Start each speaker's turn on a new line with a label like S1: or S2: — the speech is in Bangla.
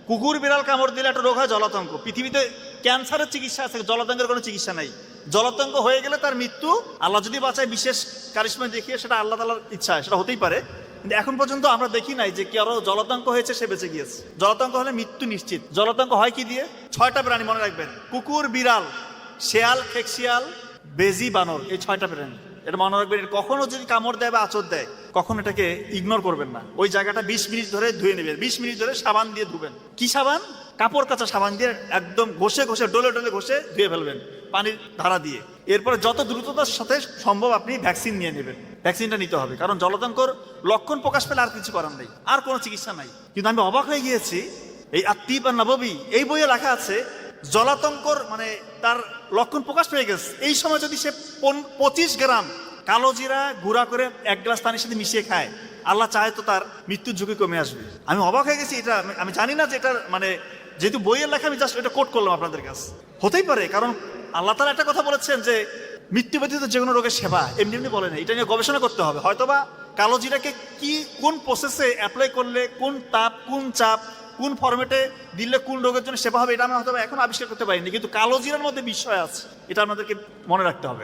S1: কুকুর বিড়াল কামড় দিলে একটা রোগ হয় জলাতঙ্ক। পৃথিবীতে ক্যান্সারের চিকিৎসা আছে, জলাতঙ্কের কোনো চিকিৎসা নাই। জলাতঙ্ক হয়ে গেলে তার মৃত্যু, আল্লাহ যদি বাঁচায় বিশেষ কারিশমা দেখিয়ে, সেটা আল্লাহ তাআলার ইচ্ছা, সেটা হতেই পারে। কিন্তু এখন পর্যন্ত আমরা দেখি নাই যে কারো জলাতঙ্ক হয়েছে সে বেঁচে গিয়েছে। জলাতঙ্ক হলে মৃত্যু নিশ্চিত। জলাতঙ্ক হয় কি দিয়ে? 6টা প্রাণী মনে রাখবেন: কুকুর, বিড়াল, শেয়াল, খেকশিয়াল, বেজি, বানর। এই 6টা প্রাণী, এটা মনে রাখবেন। এটা কখনো যদি কামড় দেয় বা আঁচড় দেয়, কখন এটাকে ইগনোর করবেন না। ওই জায়গাটা 20 মিনিট ধরে ধুয়ে নেবেন। 20 মিনিট ধরে সাবান দিয়ে ধুবেন। কি সাবান? কাপড় কাচা সাবান দিয়ে একদম ঘষে ঘষে, ডলে ডলে ঘষে ধুয়ে ফেলবেন পানির ধারা দিয়ে। এরপরে যত দ্রুততার সাথে সম্ভব আপনি ভ্যাকসিন নিয়ে নেবেন। ভ্যাকসিনটা নিতে হবে, কারণ জলাতঙ্কর লক্ষণ প্রকাশ পেলে আর কিছু করার নেই, আর কোনো চিকিৎসা নাই। কিন্তু আমি অবাক হয়ে গিয়েছি, এই আত-তিব আন-নববী এই বইয়ে লেখা আছে জলাতঙ্কর মানে তার লক্ষণ প্রকাশ পেয়ে গেছে, এই সময় যদি সে 25 গ্রাম কালো জিরা গুঁড়া করে 1 গ্লাস পানির সাথে মিশিয়ে খায়, আল্লাহ চায় তো তার মৃত্যুর ঝুঁকি কমে আসবে। আমি অবাক হয়ে গেছি। এটা আমি জানি না যে এটা মানে, যেহেতু বইয়ের লেখা, আমি জাস্ট এটা কোট করলাম আপনাদের কাছে। হতেই পারে, কারণ আল্লাহ তাআলা একটা কথা বলেছেন যে মৃত্যু ব্যতীত যে কোনো রোগের সেবা, এমনি এমনি বলেন। এটা নিয়ে গবেষণা করতে হবে। হয়তোবা কালো জিরাকে কি কোন প্রসেসে অ্যাপ্লাই করলে, কোন তাপ, কোন চাপ, কোন ফরম্যাটে দিলে কোন রোগের জন্য সেবা হবে, এটা আমি হয়তো এখন আবিষ্কার করতে পারিনি। কিন্তু কালো জিরার মধ্যে বিষয় আছে, এটা আমাদেরকে মনে রাখতে হবে।